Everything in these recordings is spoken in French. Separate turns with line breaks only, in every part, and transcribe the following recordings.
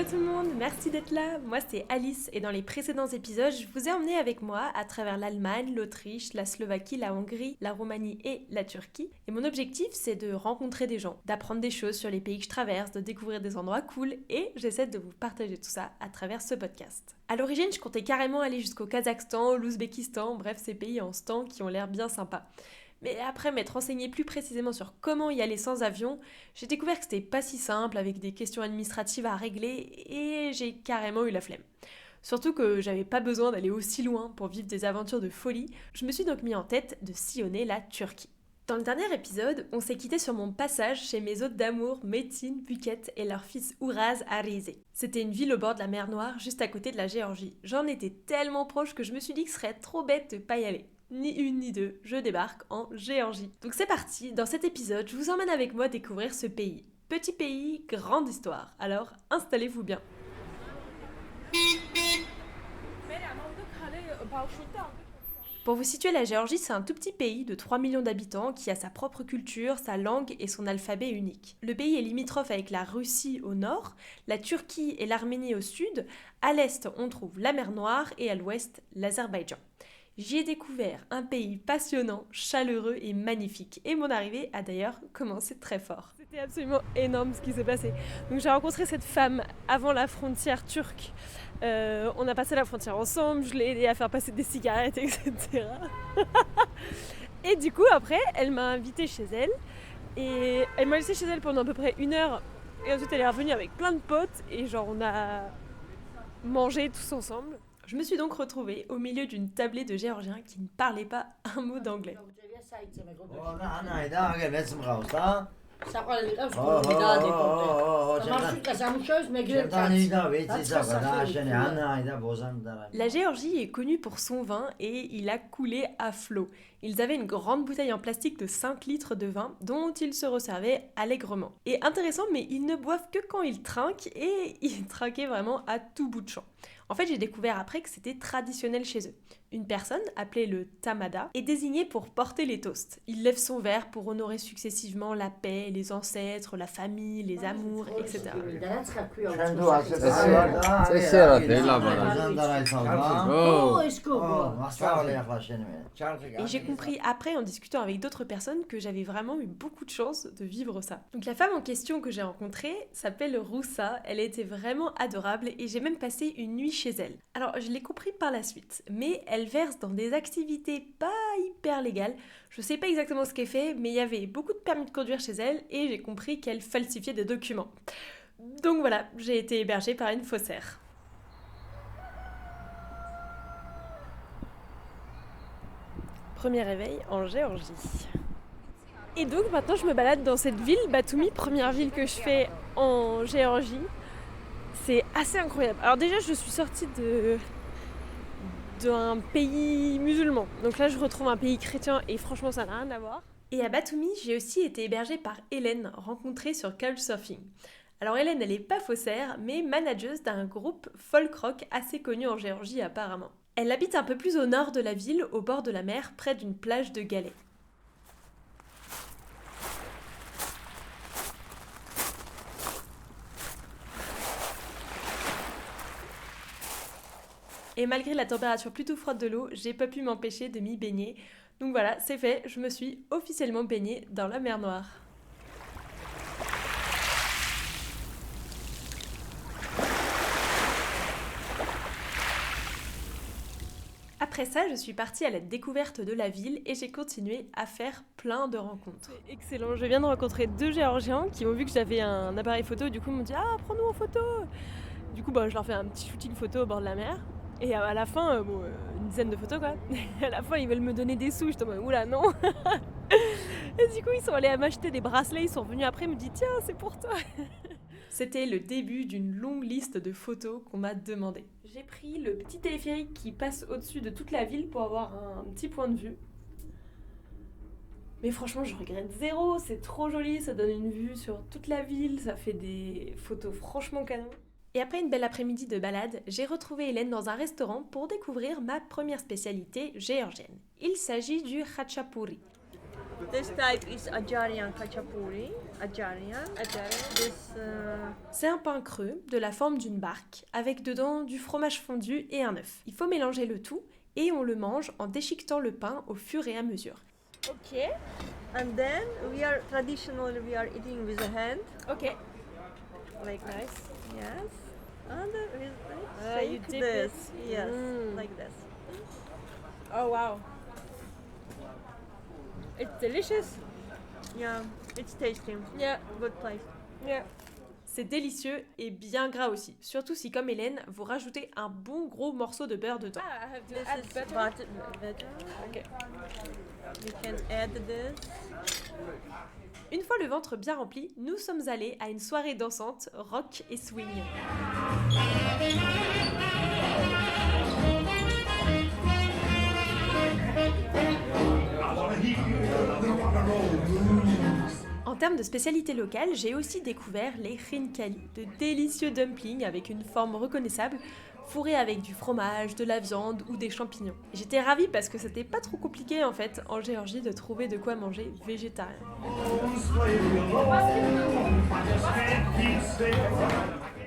Hello tout le monde, merci d'être là. Moi c'est Alice et dans les précédents épisodes, je vous ai emmené avec moi à travers l'Allemagne, l'Autriche, la Slovaquie, la Hongrie, la Roumanie et la Turquie. Et mon objectif c'est de rencontrer des gens, d'apprendre des choses sur les pays que je traverse, de découvrir des endroits cool et j'essaie de vous partager tout ça à travers ce podcast. À l'origine, je comptais carrément aller jusqu'au Kazakhstan, l'Ouzbékistan, bref ces pays en stan qui ont l'air bien sympas. Mais après m'être renseignée plus précisément sur comment y aller sans avion, j'ai découvert que c'était pas si simple avec des questions administratives à régler et j'ai carrément eu la flemme. Surtout que j'avais pas besoin d'aller aussi loin pour vivre des aventures de folie, je me suis donc mis en tête de sillonner la Turquie. Dans le dernier épisode, on s'est quitté sur mon passage chez mes hôtes d'amour Metin, Buket et leur fils Uraz à Rize. C'était une ville au bord de la mer Noire, juste à côté de la Géorgie. J'en étais tellement proche que je me suis dit que ce serait trop bête de pas y aller. Ni une ni deux, je débarque en Géorgie. Donc c'est parti, dans cet épisode, je vous emmène avec moi découvrir ce pays. Petit pays, grande histoire. Alors, installez-vous bien. Pour vous situer, la Géorgie, c'est un tout petit pays de 3 millions d'habitants qui a sa propre culture, sa langue et son alphabet unique. Le pays est limitrophe avec la Russie au nord, la Turquie et l'Arménie au sud. À l'est, on trouve la mer Noire et à l'ouest, l'Azerbaïdjan. J'y ai découvert un pays passionnant, chaleureux et magnifique. Et mon arrivée a d'ailleurs commencé très fort. C'était absolument énorme ce qui s'est passé. Donc j'ai rencontré cette femme avant la frontière turque. On a passé la frontière ensemble, je l'ai aidée à faire passer des cigarettes, etc. Et du coup, après, elle m'a invitée chez elle. Et elle m'a laissée chez elle pendant à peu près 1 heure. Et ensuite, elle est revenue avec plein de potes. Et genre, on a mangé tous ensemble. Je me suis donc retrouvée au milieu d'une tablée de Géorgiens qui ne parlaient pas un mot d'anglais. La Géorgie est connue pour son vin et il a coulé à flot. Ils avaient une grande bouteille en plastique de 5 litres de vin dont ils se resservaient allègrement. Et intéressant, mais ils ne boivent que quand ils trinquent et ils trinquaient vraiment à tout bout de champ. En fait, j'ai découvert après que c'était traditionnel chez eux. Une personne, appelée le tamada, est désignée pour porter les toasts. Il lève son verre pour honorer successivement la paix, les ancêtres, la famille, les amours, etc. Et j'ai compris après, en discutant avec d'autres personnes, que j'avais vraiment eu beaucoup de chance de vivre ça. Donc la femme en question que j'ai rencontrée s'appelle Roussa. Elle était vraiment adorable et j'ai même passé une nuit chez elle. Alors je l'ai compris par la suite, mais elle verse dans des activités pas hyper légales. Je sais pas exactement ce qu'elle fait, mais il y avait beaucoup de permis de conduire chez elle et j'ai compris qu'elle falsifiait des documents. Donc voilà, j'ai été hébergée par une faussaire. Premier réveil en Géorgie. Et donc maintenant je me balade dans cette ville, Batumi, première ville que je fais en Géorgie. C'est assez incroyable. Alors déjà je suis sortie d'un pays musulman. Donc là je retrouve un pays chrétien et franchement ça n'a rien à voir. Et à Batumi, j'ai aussi été hébergée par Hélène, rencontrée sur Couchsurfing. Alors Hélène, elle n'est pas faussaire, mais manageuse d'un groupe folk rock assez connu en Géorgie apparemment. Elle habite un peu plus au nord de la ville, au bord de la mer, près d'une plage de galets. Et malgré la température plutôt froide de l'eau, j'ai pas pu m'empêcher de m'y baigner. Donc voilà, c'est fait, je me suis officiellement baignée dans la mer Noire. Après ça, je suis partie à la découverte de la ville et j'ai continué à faire plein de rencontres. C'est excellent, je viens de rencontrer 2 Géorgiens qui ont vu que j'avais un appareil photo, du coup ils m'ont dit « Ah, prends-nous en photo !» Du coup, je leur fais un petit shooting photo au bord de la mer. Et à la fin, une dizaine de photos quoi. Et à la fin, ils veulent me donner des sous. Je te dis, oula, non. Et du coup, ils sont allés m'acheter des bracelets. Ils sont revenus après, me disent, tiens, c'est pour toi. C'était le début d'une longue liste de photos qu'on m'a demandé. J'ai pris le petit téléphérique qui passe au-dessus de toute la ville pour avoir un petit point de vue. Mais franchement, je regrette zéro. C'est trop joli. Ça donne une vue sur toute la ville. Ça fait des photos franchement canon. Et après une belle après-midi de balade, j'ai retrouvé Hélène dans un restaurant pour découvrir ma première spécialité géorgienne. Il s'agit du khachapuri.
This type is Ajarian Khachapuri. Ajarian. This
C'est un pain creux de la forme d'une barque avec dedans du fromage fondu et un œuf. Il faut mélanger le tout et on le mange en déchiquetant le pain au fur et à mesure.
okay. And then we are eating with a hand,
Ok.
like this. Yes. And with
You
shake
dip
this.
it.
Yes,
Mm.
like this.
Oh wow. It's delicious.
Yeah, it's tasty.
Yeah.
Good taste.
Yeah. C'est délicieux et bien gras aussi. Surtout si, comme Hélène, vous rajoutez un bon gros morceau de beurre dedans.
Ah, this is butter.
Ok.
You can add this.
Une fois le ventre bien rempli, nous sommes allés à une soirée dansante, rock et swing. En termes de spécialité locale, j'ai aussi découvert les khinkali, de délicieux dumplings avec une forme reconnaissable, fourrés avec du fromage, de la viande ou des champignons. J'étais ravie parce que c'était pas trop compliqué en fait en Géorgie de trouver de quoi manger végétarien.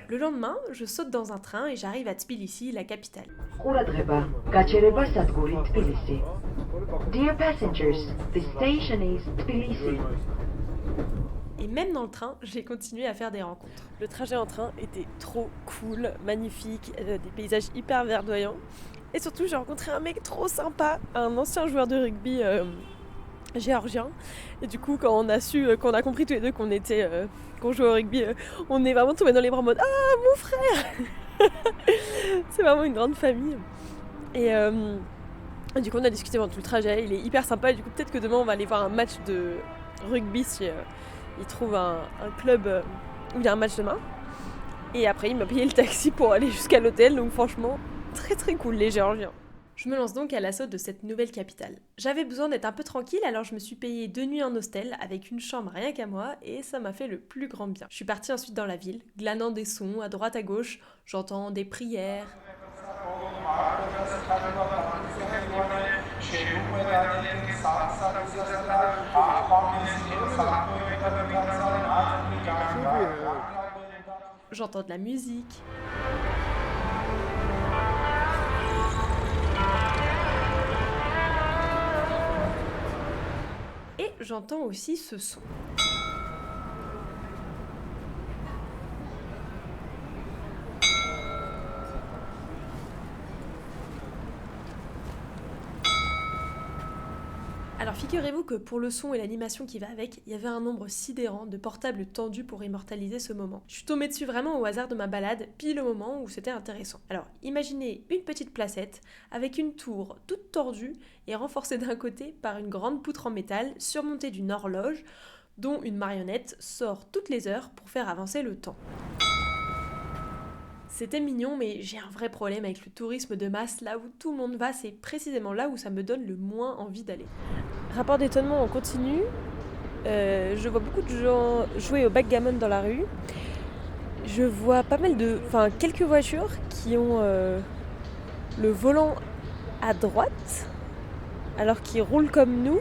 Le lendemain, je saute dans un train et j'arrive à Tbilissi, la capitale.
ყურადღება, გაჩერება სადგური თბილისი. Dear passengers, the station is Tbilisi.
Et même dans le train, j'ai continué à faire des rencontres. Le trajet en train était trop cool, magnifique, des paysages hyper verdoyants. Et surtout, j'ai rencontré un mec trop sympa, un ancien joueur de rugby géorgien. Et du coup, quand on a compris tous les deux qu'on jouait au rugby, on est vraiment tombés dans les bras en mode « Ah, mon frère !» C'est vraiment une grande famille. Et du coup, on a discuté pendant tout le trajet. Il est hyper sympa. Et du coup, peut-être que demain, on va aller voir un match de rugby si il trouve un club où il y a un match demain. Et après, il m'a payé le taxi pour aller jusqu'à l'hôtel. Donc franchement, très très cool les Géorgiens. Je me lance donc à l'assaut de cette nouvelle capitale. J'avais besoin d'être un peu tranquille, alors je me suis payée 2 nuits en hostel avec une chambre rien qu'à moi et ça m'a fait le plus grand bien. Je suis partie ensuite dans la ville, glanant des sons à droite à gauche, j'entends des prières. J'entends de la musique. Et j'entends aussi ce son. Alors figurez-vous que pour le son et l'animation qui va avec, il y avait un nombre sidérant de portables tendus pour immortaliser ce moment. Je suis tombée dessus vraiment au hasard de ma balade, pile au moment où c'était intéressant. Alors imaginez une petite placette avec une tour toute tordue et renforcée d'un côté par une grande poutre en métal surmontée d'une horloge dont une marionnette sort toutes les heures pour faire avancer le temps. C'était mignon, mais j'ai un vrai problème avec le tourisme de masse. Là où tout le monde va, c'est précisément là où ça me donne le moins envie d'aller. Rapport d'étonnement en continu. Je vois beaucoup de gens jouer au backgammon dans la rue. Je vois pas mal quelques voitures qui ont le volant à droite, alors qu'ils roulent comme nous.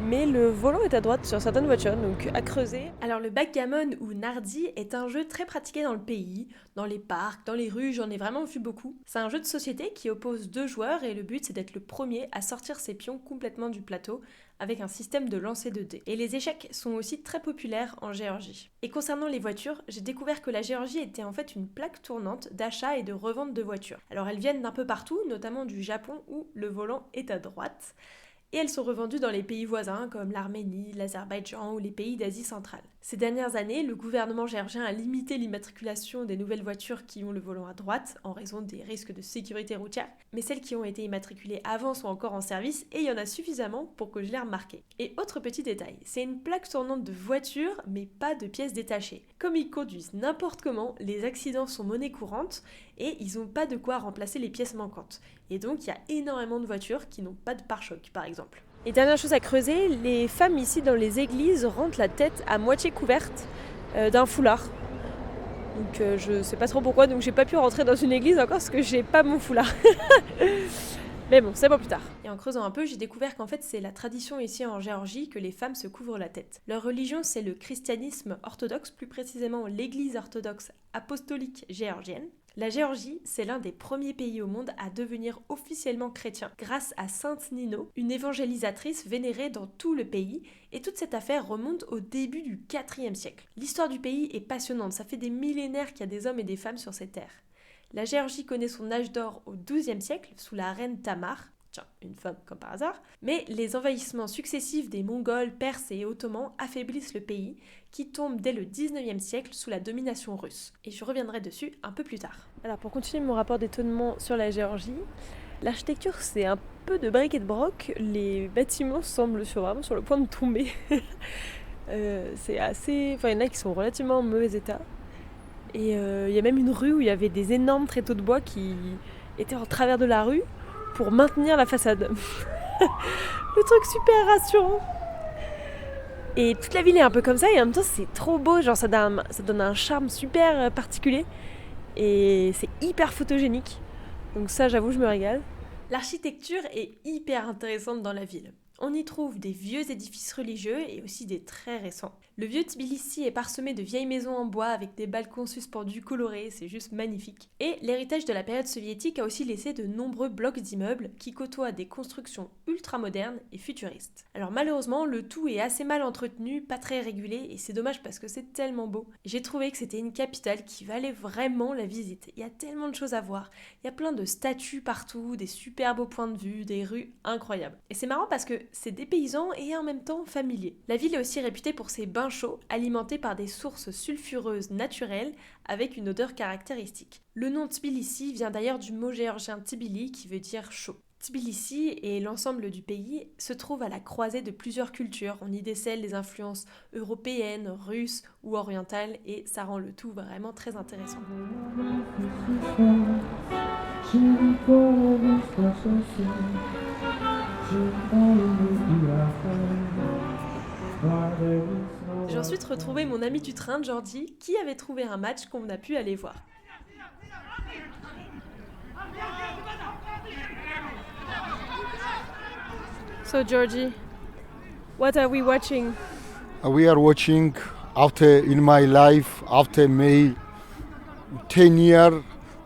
Mais le volant est à droite sur certaines voitures, donc à creuser. Alors le backgammon ou nardi est un jeu très pratiqué dans le pays, dans les parcs, dans les rues, j'en ai vraiment vu beaucoup. C'est un jeu de société qui oppose 2 joueurs et le but c'est d'être le premier à sortir ses pions complètement du plateau avec un système de lancer de dés. Et les échecs sont aussi très populaires en Géorgie. Et concernant les voitures, j'ai découvert que la Géorgie était en fait une plaque tournante d'achat et de revente de voitures. Alors elles viennent d'un peu partout, notamment du Japon où le volant est à droite. Et elles sont revendues dans les pays voisins comme l'Arménie, l'Azerbaïdjan ou les pays d'Asie centrale. Ces dernières années, le gouvernement géorgien a limité l'immatriculation des nouvelles voitures qui ont le volant à droite en raison des risques de sécurité routière, mais celles qui ont été immatriculées avant sont encore en service et il y en a suffisamment pour que je les remarque. Et autre petit détail, c'est une plaque tournante de voitures mais pas de pièces détachées. Comme ils conduisent n'importe comment, les accidents sont monnaie courante et ils n'ont pas de quoi remplacer les pièces manquantes. Et donc il y a énormément de voitures qui n'ont pas de pare-choc par exemple. Et dernière chose à creuser, les femmes ici dans les églises rentrent la tête à moitié couverte d'un foulard. Donc je sais pas trop pourquoi, donc j'ai pas pu rentrer dans une église encore parce que j'ai pas mon foulard. Mais bon, c'est pour plus tard. Et en creusant un peu, j'ai découvert qu'en fait c'est la tradition ici en Géorgie que les femmes se couvrent la tête. Leur religion c'est le christianisme orthodoxe, plus précisément l'église orthodoxe apostolique géorgienne. La Géorgie, c'est l'un des premiers pays au monde à devenir officiellement chrétien grâce à Sainte Nino, une évangélisatrice vénérée dans tout le pays, et toute cette affaire remonte au début du IVe siècle. L'histoire du pays est passionnante, ça fait des millénaires qu'il y a des hommes et des femmes sur ces terres. La Géorgie connaît son âge d'or au XIIe siècle sous la reine Tamar, tiens, une femme comme par hasard, mais les envahissements successifs des Mongols, Perses et Ottomans affaiblissent le pays, qui tombe dès le XIXe siècle sous la domination russe. Et je reviendrai dessus un peu plus tard. Alors pour continuer mon rapport d'étonnement sur la Géorgie, l'architecture c'est un peu de bric et de broc, les bâtiments semblent vraiment sur le point de tomber. C'est assez... Enfin il y en a qui sont relativement en mauvais état. Et il y a même une rue où il y avait des énormes tréteaux de bois qui étaient en travers de la rue pour maintenir la façade. Le truc super rassurant. Et toute la ville est un peu comme ça et en même temps c'est trop beau, genre ça donne un charme super particulier et c'est hyper photogénique. Donc ça j'avoue je me régale. L'architecture est hyper intéressante dans la ville. On y trouve des vieux édifices religieux et aussi des très récents. Le vieux Tbilissi est parsemé de vieilles maisons en bois avec des balcons suspendus colorés, c'est juste magnifique. Et l'héritage de la période soviétique a aussi laissé de nombreux blocs d'immeubles qui côtoient des constructions ultra modernes et futuristes. Alors malheureusement, le tout est assez mal entretenu, pas très régulé et c'est dommage parce que c'est tellement beau. J'ai trouvé que c'était une capitale qui valait vraiment la visite. Il y a tellement de choses à voir. Il y a plein de statues partout, des super beaux points de vue, des rues incroyables. Et c'est marrant parce que c'est dépaysant et en même temps familier. La ville est aussi réputée pour ses bains chauds alimentés par des sources sulfureuses naturelles avec une odeur caractéristique. Le nom Tbilissi vient d'ailleurs du mot géorgien Tbili qui veut dire chaud. Tbilissi et l'ensemble du pays se trouvent à la croisée de plusieurs cultures. On y décèle les influences européennes, russes ou orientales et ça rend le tout vraiment très intéressant. J'ai ensuite retrouvé mon ami du train, Georgie, qui avait trouvé un match qu'on a pu aller voir. So Georgie, what are we watching?
We are watching in my life after May 10-year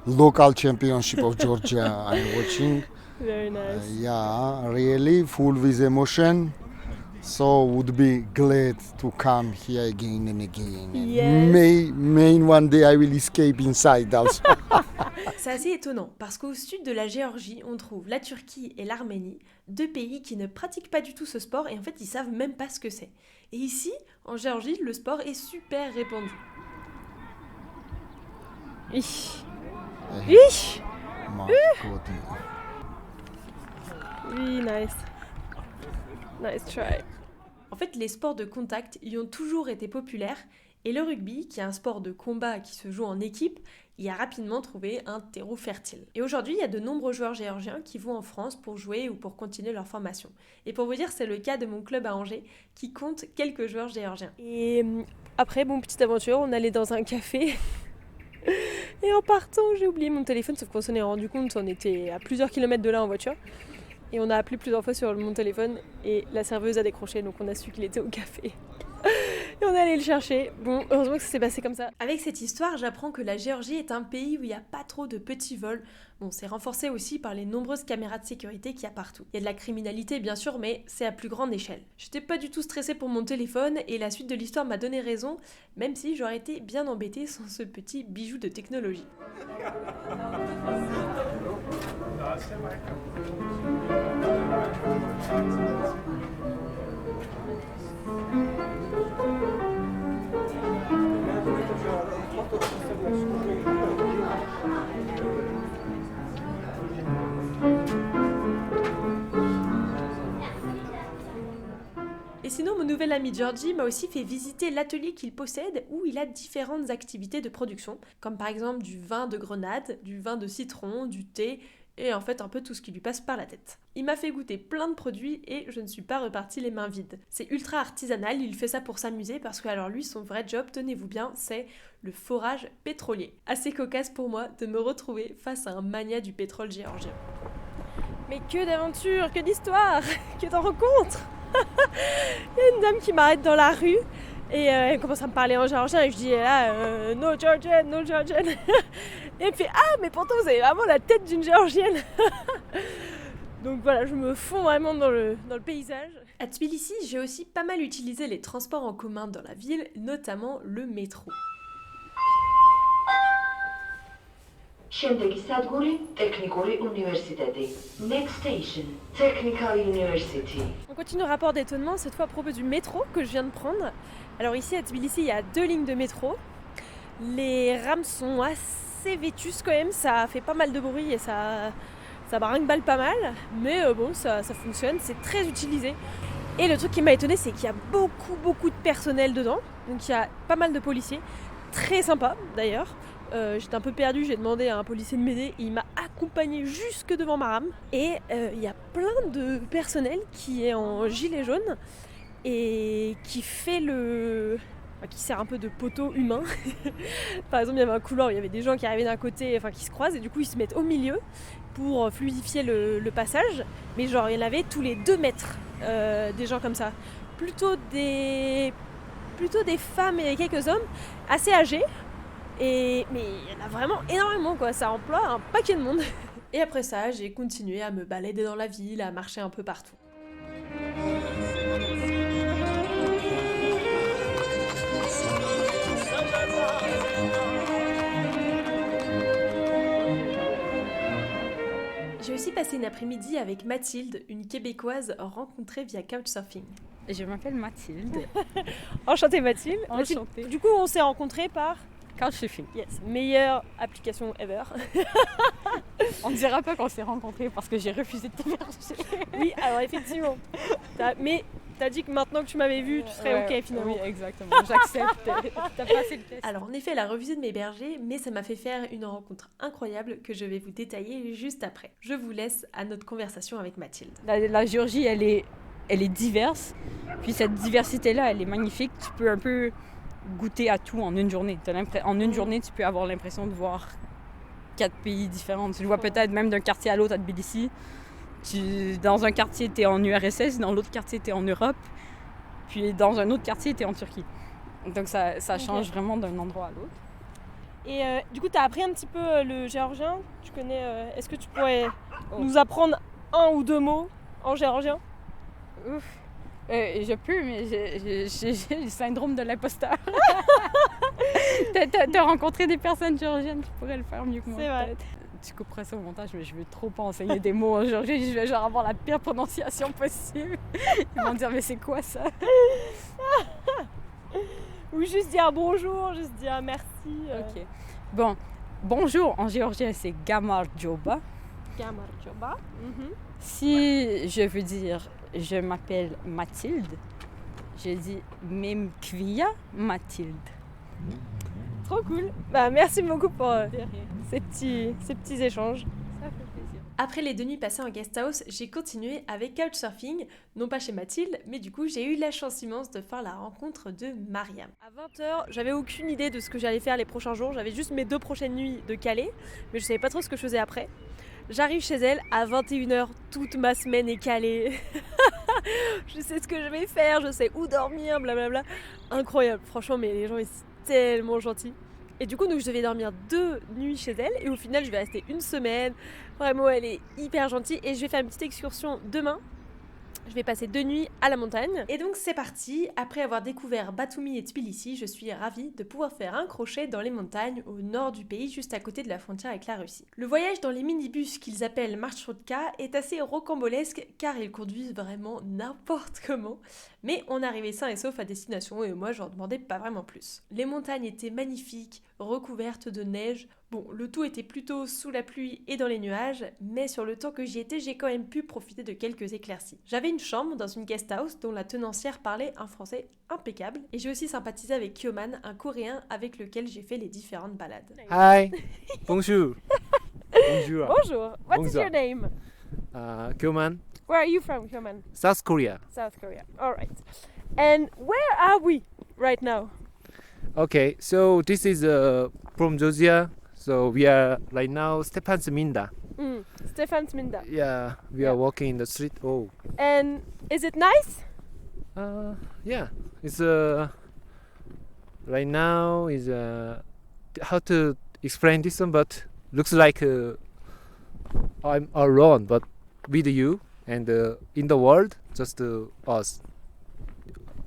local championship of Georgia. I'm watching.
Very nice.
Yeah, really full with emotion. So would be glad to come here again and again.
Yes.
May one day I will escape inside also.
C'est assez étonnant parce qu'au sud de la Géorgie, on trouve la Turquie et l'Arménie, deux pays qui ne pratiquent pas du tout ce sport et en fait ils savent même pas ce que c'est. Et ici, en Géorgie, le sport est super répandu. Oui, nice. Nice try. En fait, les sports de contact y ont toujours été populaires et le rugby, qui est un sport de combat qui se joue en équipe, y a rapidement trouvé un terreau fertile. Et aujourd'hui, il y a de nombreux joueurs géorgiens qui vont en France pour jouer ou pour continuer leur formation. Et pour vous dire, c'est le cas de mon club à Angers qui compte quelques joueurs géorgiens. Et après, petite aventure, on allait dans un café et en partant, j'ai oublié mon téléphone, sauf qu'on s'en est rendu compte, on était à plusieurs kilomètres de là en voiture. Et on a appelé plusieurs fois sur mon téléphone et la serveuse a décroché, donc on a su qu'il était au café. Et on est allé le chercher. Bon, heureusement que ça s'est passé comme ça. Avec cette histoire, j'apprends que la Géorgie est un pays où il n'y a pas trop de petits vols. Bon, c'est renforcé aussi par les nombreuses caméras de sécurité qu'il y a partout. Il y a de la criminalité, bien sûr, mais c'est à plus grande échelle. J'étais pas du tout stressée pour mon téléphone et la suite de l'histoire m'a donné raison, même si j'aurais été bien embêtée sans ce petit bijou de technologie. Et sinon, mon nouvel ami Georgie m'a aussi fait visiter l'atelier qu'il possède où il a différentes activités de production, comme par exemple du vin de grenade, du vin de citron, du thé, et en fait un peu tout ce qui lui passe par la tête. Il m'a fait goûter plein de produits et je ne suis pas repartie les mains vides. C'est ultra artisanal, il fait ça pour s'amuser parce que alors lui, son vrai job, tenez-vous bien, c'est le forage pétrolier. Assez cocasse pour moi de me retrouver face à un mania du pétrole géorgien. Mais que d'aventures, que d'histoires, que de rencontres. Il y a une dame qui m'arrête dans la rue et elle commence à me parler en géorgien et je dis là no Georgian, no Georgian. Et elle me fait ah mais pourtant vous avez vraiment la tête d'une géorgienne. Donc voilà, je me fonds vraiment dans le paysage. À Tbilissi, j'ai aussi pas mal utilisé les transports en commun dans la ville, notamment le métro.
შემდეგი სადგური ტექნიკური უნივერსიტეტი. Next station, Technical University.
On continue le rapport d'étonnement, cette fois à propos du métro que je viens de prendre. Alors ici à Tbilissi, il y a 2 lignes de métro. Les rames sont assez vétustes quand même, ça fait pas mal de bruit et ça brinque-balle pas mal. Mais bon, ça fonctionne, c'est très utilisé. Et le truc qui m'a étonné, c'est qu'il y a beaucoup de personnel dedans. Donc il y a pas mal de policiers, très sympa d'ailleurs. J'étais un peu perdue, j'ai demandé à un policier de m'aider, il m'a accompagné jusque devant ma rame. Et il y a plein de personnel qui est en gilet jaune et qui sert un peu de poteau humain. Par exemple, il y avait un couloir où il y avait des gens qui arrivaient d'un côté, qui se croisent, et du coup ils se mettent au milieu pour fluidifier le passage. Mais genre, il y en avait tous les 2 mètres, des gens comme ça. Plutôt des femmes et quelques hommes assez âgés. Mais il y en a vraiment énormément quoi, ça emploie un paquet de monde. Et après ça, j'ai continué à me balader dans la ville, à marcher un peu partout. J'ai aussi passé une après-midi avec Mathilde, une Québécoise rencontrée via Couchsurfing.
Je m'appelle Mathilde.
Enchantée Mathilde.
Enchantée.
Du coup, on s'est rencontrés par
Couchsurfing.
Yes, meilleure application ever.
On ne dira pas qu'on s'est rencontrés parce que j'ai refusé de t'héberger.
Oui, alors effectivement. Mais t'as dit que maintenant que tu m'avais vu, tu serais ok finalement.
Oui, exactement. J'accepte. T'as passé le test.
Alors en effet, elle a refusé de m'héberger, mais ça m'a fait faire une rencontre incroyable que je vais vous détailler juste après. Je vous laisse à notre conversation avec Mathilde.
La Géorgie, elle est diverse. Puis cette diversité-là, elle est magnifique. Tu peux un peu goûter à tout en une journée. En une journée, tu peux avoir l'impression de voir 4 pays différents. Tu le vois peut-être même d'un quartier à l'autre à Tbilissi. Dans un quartier, tu es en URSS, dans l'autre quartier, tu es en Europe. Puis dans un autre quartier, tu es en Turquie. Donc ça change vraiment d'un endroit à l'autre.
Et du coup, tu as appris un petit peu le géorgien. Tu connais. Est-ce que tu pourrais nous apprendre 1 ou 2 mots en géorgien?
Ouf. Je peux, mais j'ai le syndrome de l'imposteur. T'as rencontré des personnes géorgiennes qui pourraient le faire mieux que moi.
C'est vrai.
Tu couperais ça au montage, mais je veux trop pas enseigner des mots en géorgien. Je vais genre avoir la pire prononciation possible. Ils vont me dire, mais c'est quoi ça?
Ou juste dire bonjour, juste dire merci.
Ok. Bon, bonjour en géorgien, c'est Gamar Joba.
Gamar Joba.
Si je veux dire je m'appelle Mathilde, je dis Memkvia Mathilde.
Trop cool. Bah, merci beaucoup pour ces petits échanges.
Ça fait plaisir.
Après les 2 nuits passées en guest house, j'ai continué avec Couchsurfing, non pas chez Mathilde, mais du coup j'ai eu la chance immense de faire la rencontre de Mariam. À 20h, j'avais aucune idée de ce que j'allais faire les prochains jours, j'avais juste mes 2 prochaines nuits de Calais, mais je savais pas trop ce que je faisais après. J'arrive chez elle à 21h, toute ma semaine est calée. Je sais ce que je vais faire, je sais où dormir, blablabla. Incroyable, franchement, mais les gens ils sont tellement gentils. Et du coup, donc, je devais dormir 2 nuits chez elle et au final, je vais rester 1 semaine. Vraiment, elle est hyper gentille et je vais faire une petite excursion demain. Je vais passer 2 nuits à la montagne. Et donc c'est parti, après avoir découvert Batumi et Tbilissi, je suis ravie de pouvoir faire un crochet dans les montagnes au nord du pays, juste à côté de la frontière avec la Russie. Le voyage dans les minibus qu'ils appellent marchrutka est assez rocambolesque car ils conduisent vraiment n'importe comment. Mais on arrivait sain et sauf à destination et moi j'en demandais pas vraiment plus. Les montagnes étaient magnifiques, recouvertes de neige. Bon, le tout était plutôt sous la pluie et dans les nuages, mais sur le temps que j'y étais, j'ai quand même pu profiter de quelques éclaircies. J'avais une chambre dans une guest house dont la tenancière parlait un français impeccable, et j'ai aussi sympathisé avec Kyoman, un Coréen avec lequel j'ai fait les différentes balades.
Hi, bonjour. Bonjour.
Bonjour, what is
Bonjour.
your name?
Kyoman,
Where are you from, Kyoman?
South Korea.
South Korea. Alright. And where are we right now?
Okay, so this is from Georgia. So we are right now Stepan Minda.
Stefansminda.
Yeah, we
Yeah.
are walking in the street. Oh,
And is it nice?
yeah. It's right now is how to explain this one, but looks like I'm alone, but with you and in the world, just us.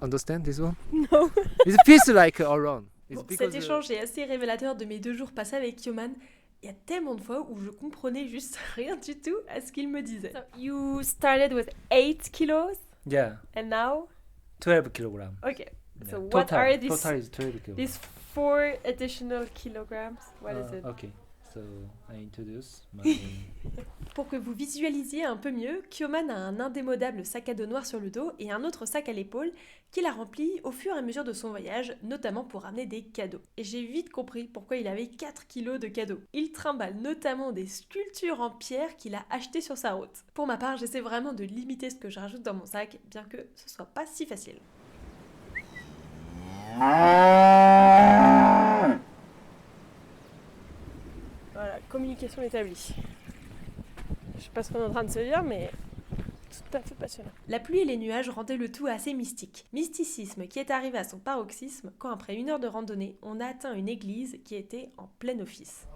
Understand this one?
No.
It feels like alone. It's
Bon,
because
cet échange est assez révélateur de mes 2 jours passés avec Kyoman. Il y a tellement de fois où je comprenais juste rien du tout à ce qu'il me disait. So you started with 8 kilos
yeah,
and now?
12 kilogram.
Okay.
Yeah.
So what
total,
are these,
total is 12 kilogram.
these 4 additional kilograms? What is it?
Okay, so I introduce my.
Pour que vous visualisiez un peu mieux, Kyoman a un indémodable sac à dos noir sur le dos et un autre sac à l'épaule qu'il a rempli au fur et à mesure de son voyage, notamment pour ramener des cadeaux. Et j'ai vite compris pourquoi il avait 4 kilos de cadeaux. Il trimballe notamment des sculptures en pierre qu'il a achetées sur sa route. Pour ma part, j'essaie vraiment de limiter ce que je rajoute dans mon sac, bien que ce soit pas si facile. Voilà, communication établie. Je sais pas ce qu'on est en train de se dire, mais tout à fait passionnant. La pluie et les nuages rendaient le tout assez mystique. Mysticisme qui est arrivé à son paroxysme quand, après 1 heure de randonnée, on a atteint une église qui était en plein office.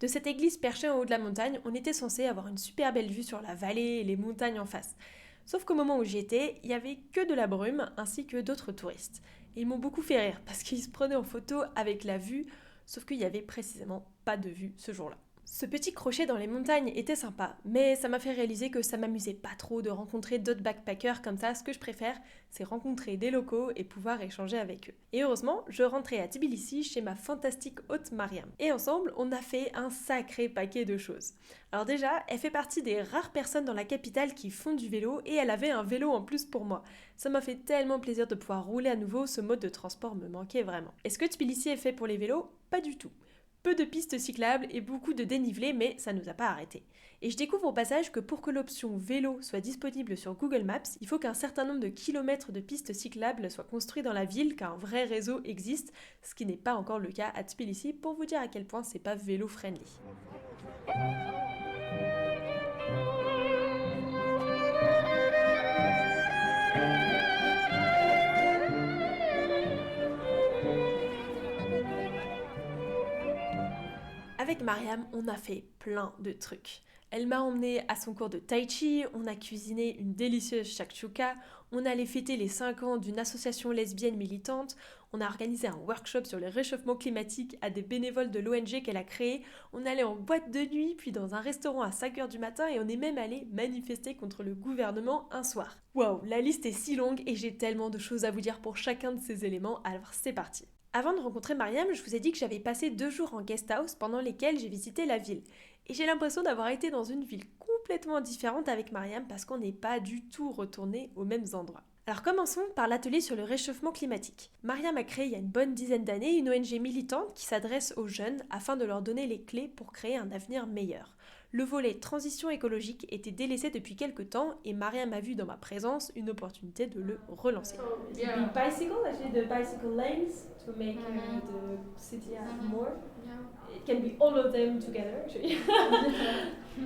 De cette église perchée en haut de la montagne, on était censé avoir une super belle vue sur la vallée et les montagnes en face. Sauf qu'au moment où j'y étais, il n'y avait que de la brume ainsi que d'autres touristes. Et ils m'ont beaucoup fait rire parce qu'ils se prenaient en photo avec la vue, sauf qu'il n'y avait précisément pas de vue ce jour-là. Ce petit crochet dans les montagnes était sympa, mais ça m'a fait réaliser que ça m'amusait pas trop de rencontrer d'autres backpackers comme ça. Ce que je préfère, c'est rencontrer des locaux et pouvoir échanger avec eux. Et heureusement, je rentrais à Tbilissi chez ma fantastique hôte Mariam. Et ensemble, on a fait un sacré paquet de choses. Alors déjà, elle fait partie des rares personnes dans la capitale qui font du vélo et elle avait un vélo en plus pour moi. Ça m'a fait tellement plaisir de pouvoir rouler à nouveau, ce mode de transport me manquait vraiment. Est-ce que Tbilissi est fait pour les vélos? Pas du tout. Peu de pistes cyclables et beaucoup de dénivelé, mais ça nous a pas arrêtés. Et je découvre au passage que pour que l'option vélo soit disponible sur Google Maps, il faut qu'un certain nombre de kilomètres de pistes cyclables soient construits dans la ville, qu'un vrai réseau existe, ce qui n'est pas encore le cas à Tbilissi, pour vous dire à quel point c'est pas vélo-friendly. Avec Mariam, on a fait plein de trucs. Elle m'a emmenée à son cours de tai chi, on a cuisiné une délicieuse shakshuka, on allait fêter les 5 ans d'une association lesbienne militante, on a organisé un workshop sur le réchauffement climatique à des bénévoles de l'ONG qu'elle a créé, on allait en boîte de nuit, puis dans un restaurant à 5h du matin et on est même allé manifester contre le gouvernement un soir. Waouh, la liste est si longue et j'ai tellement de choses à vous dire pour chacun de ces éléments, alors c'est parti. Avant de rencontrer Mariam, je vous ai dit que j'avais passé 2 jours en guest house pendant lesquels j'ai visité la ville. Et j'ai l'impression d'avoir été dans une ville complètement différente avec Mariam parce qu'on n'est pas du tout retourné aux mêmes endroits. Alors commençons par l'atelier sur le réchauffement climatique. Mariam a créé il y a une bonne dizaine d'années une ONG militante qui s'adresse aux jeunes afin de leur donner les clés pour créer un avenir meilleur. Le volet transition écologique était délaissé depuis quelques temps et Mariam a vu dans ma présence une opportunité de le relancer. Bicycle, actually the bicycle lanes to make the city more. It can be all of them together actually.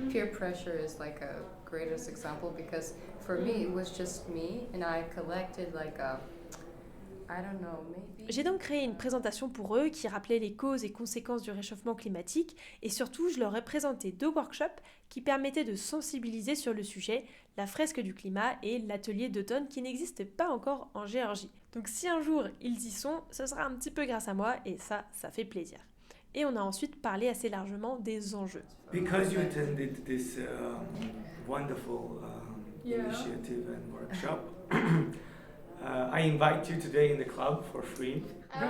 Peer pressure is like a greatest example because for me it was just me and I collected like a I don't know, maybe.
J'ai donc créé une présentation pour eux qui rappelait les causes et conséquences du réchauffement climatique et surtout je leur ai présenté 2 workshops qui permettaient de sensibiliser sur le sujet, la fresque du climat et l'atelier d'automne qui n'existe pas encore en Géorgie. Donc si un jour ils y sont, ce sera un petit peu grâce à moi et ça fait plaisir. Et on a ensuite parlé assez largement des enjeux.
Because you attended this wonderful initiative and workshop, I invite you today in the club for free. If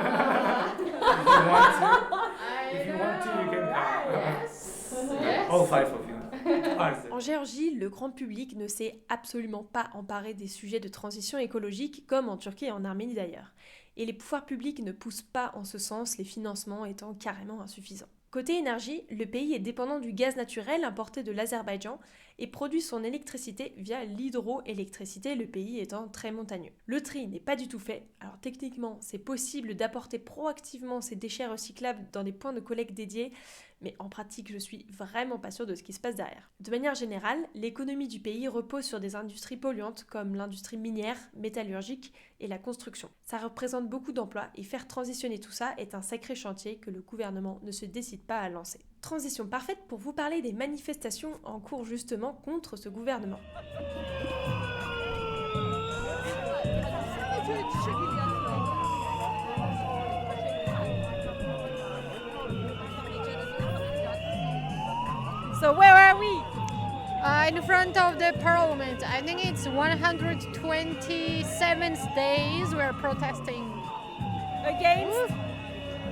you want to, you can come.
Yes.
All 5 of you.
En Géorgie, le grand public ne s'est absolument pas emparé des sujets de transition écologique comme en Turquie et en Arménie d'ailleurs. Et les pouvoirs publics ne poussent pas en ce sens, les financements étant carrément insuffisants. Côté énergie, le pays est dépendant du gaz naturel importé de l'Azerbaïdjan et produit son électricité via l'hydroélectricité, le pays étant très montagneux. Le tri n'est pas du tout fait, alors techniquement c'est possible d'apporter proactivement ces déchets recyclables dans des points de collecte dédiés, mais en pratique je suis vraiment pas sûre de ce qui se passe derrière. De manière générale, l'économie du pays repose sur des industries polluantes comme l'industrie minière, métallurgique et la construction. Ça représente beaucoup d'emplois et faire transitionner tout ça est un sacré chantier que le gouvernement ne se décide pas à lancer. Transition parfaite pour vous parler des manifestations en cours justement contre ce gouvernement.
So where are we? In front of the parliament. I think it's 127 days we're protesting
Against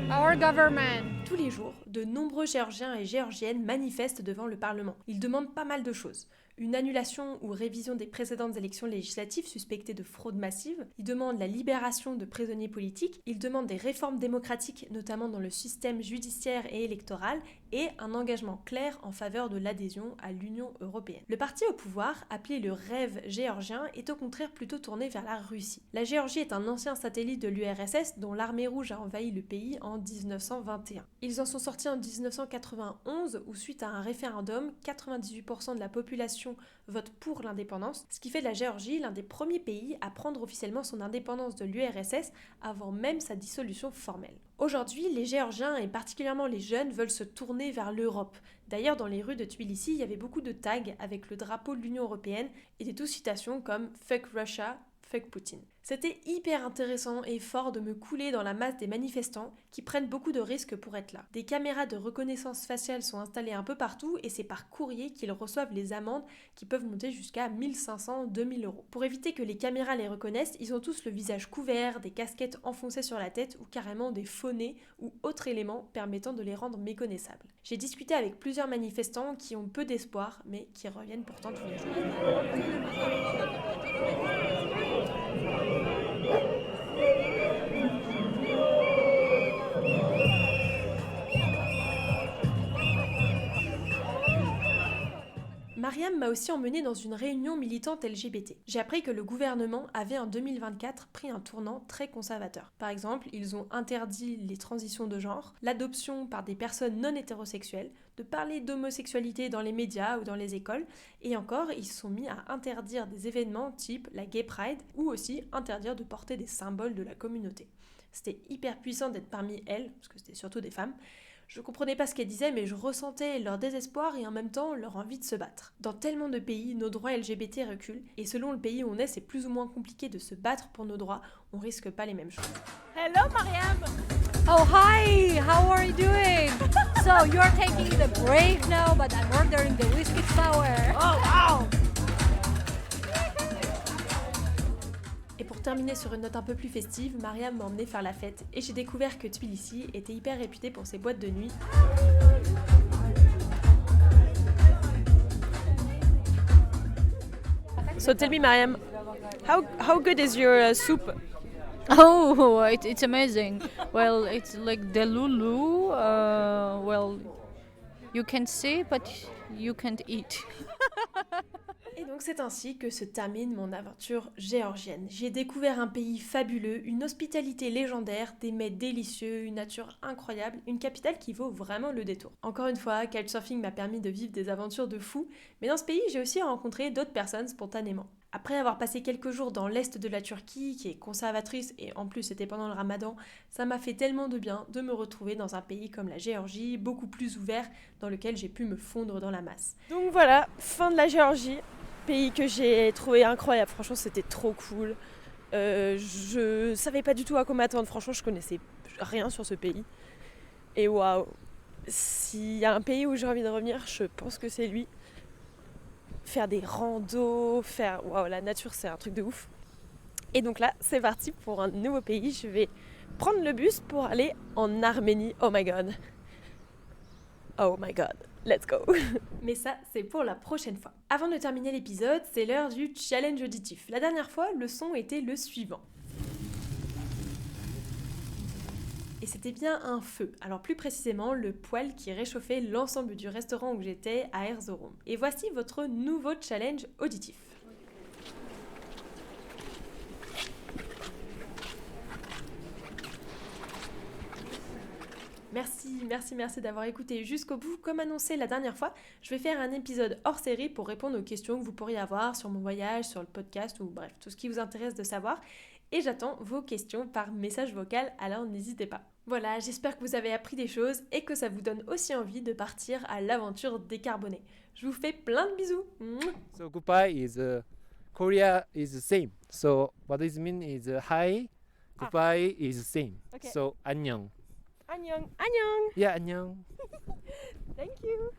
our government.
Tous les jours, de nombreux Géorgiens et Géorgiennes manifestent devant le Parlement. Ils demandent pas mal de choses. Une annulation ou révision des précédentes élections législatives suspectées de fraude massive. Ils demandent la libération de prisonniers politiques. Ils demandent des réformes démocratiques, notamment dans le système judiciaire et électoral, et un engagement clair en faveur de l'adhésion à l'Union européenne. Le parti au pouvoir, appelé le Rêve géorgien, est au contraire plutôt tourné vers la Russie. La Géorgie est un ancien satellite de l'URSS dont l'armée rouge a envahi le pays en 1921. Ils en sont sortis en 1991 où, suite à un référendum, 98% de la population vote pour l'indépendance, ce qui fait de la Géorgie l'un des premiers pays à prendre officiellement son indépendance de l'URSS avant même sa dissolution formelle. Aujourd'hui, les Géorgiens et particulièrement les jeunes veulent se tourner vers l'Europe. D'ailleurs, dans les rues de Tbilissi, il y avait beaucoup de tags avec le drapeau de l'Union européenne et des citations comme « Fuck Russia », fuck Poutine. C'était hyper intéressant et fort de me couler dans la masse des manifestants qui prennent beaucoup de risques pour être là. Des caméras de reconnaissance faciale sont installées un peu partout et c'est par courrier qu'ils reçoivent les amendes qui peuvent monter jusqu'à 1500-2000 €. Pour éviter que les caméras les reconnaissent, ils ont tous le visage couvert, des casquettes enfoncées sur la tête ou carrément des faux nez ou autres éléments permettant de les rendre méconnaissables. J'ai discuté avec plusieurs manifestants qui ont peu d'espoir mais qui reviennent pourtant tous les jours. Mariam m'a aussi emmenée dans une réunion militante LGBT. J'ai appris que le gouvernement avait en 2024 pris un tournant très conservateur. Par exemple, ils ont interdit les transitions de genre, l'adoption par des personnes non hétérosexuelles, de parler d'homosexualité dans les médias ou dans les écoles, et encore, ils se sont mis à interdire des événements type la Gay Pride ou aussi interdire de porter des symboles de la communauté. C'était hyper puissant d'être parmi elles, parce que c'était surtout des femmes. Je comprenais pas ce qu'elles disaient, mais je ressentais leur désespoir et en même temps leur envie de se battre. Dans tellement de pays, nos droits LGBT reculent, et selon le pays où on est, c'est plus ou moins compliqué de se battre pour nos droits, on risque pas les mêmes choses.
Hello, Mariam! Oh, hi! How are you doing? So, you're taking the break now, but I'm ordering the whiskey sour. Oh, wow!
Et pour terminer sur une note un peu plus festive, Mariam m'a emmené faire la fête et j'ai découvert que Tbilissi était hyper réputé pour ses boîtes de nuit. So tell me, Mariam, how good is your soup?
Oh, it's amazing. Well, it's like the Lulu. Well, you can see, but you can't eat.
Et donc c'est ainsi que se termine mon aventure géorgienne. J'ai découvert un pays fabuleux, une hospitalité légendaire, des mets délicieux, une nature incroyable, une capitale qui vaut vraiment le détour. Encore une fois, Couchsurfing m'a permis de vivre des aventures de fou, mais dans ce pays j'ai aussi rencontré d'autres personnes spontanément. Après avoir passé quelques jours dans l'est de la Turquie, qui est conservatrice, et en plus c'était pendant le ramadan, ça m'a fait tellement de bien de me retrouver dans un pays comme la Géorgie, beaucoup plus ouvert, dans lequel j'ai pu me fondre dans la masse.
Donc voilà, fin de la Géorgie, pays que j'ai trouvé incroyable, franchement c'était trop cool. Je savais pas du tout à quoi m'attendre, franchement je connaissais rien sur ce pays. Et waouh, s'il y a un pays où j'ai envie de revenir, je pense que c'est lui. Faire des randos, waouh, la nature c'est un truc de ouf. Et donc là c'est parti pour un nouveau pays, je vais prendre le bus pour aller en Arménie. Oh my god. Oh my god. Let's go.
Mais ça, c'est pour la prochaine fois. Avant de terminer l'épisode, c'est l'heure du challenge auditif. La dernière fois, le son était le suivant. Et c'était bien un feu, alors plus précisément le poêle qui réchauffait l'ensemble du restaurant où j'étais à Erzurum. Et voici votre nouveau challenge auditif. Merci d'avoir écouté jusqu'au bout. Comme annoncé la dernière fois, je vais faire un épisode hors série pour répondre aux questions que vous pourriez avoir sur mon voyage, sur le podcast ou bref, tout ce qui vous intéresse de savoir. Et j'attends vos questions par message vocal, alors n'hésitez pas. Voilà, j'espère que vous avez appris des choses et que ça vous donne aussi envie de partir à l'aventure décarbonée. Je vous fais plein de bisous.
So goodbye is Korea is the same. So what it mean is hi. Goodbye is the same.
Okay.
So 안녕.
안녕. 안녕.
Yeah, 안녕.
Thank you.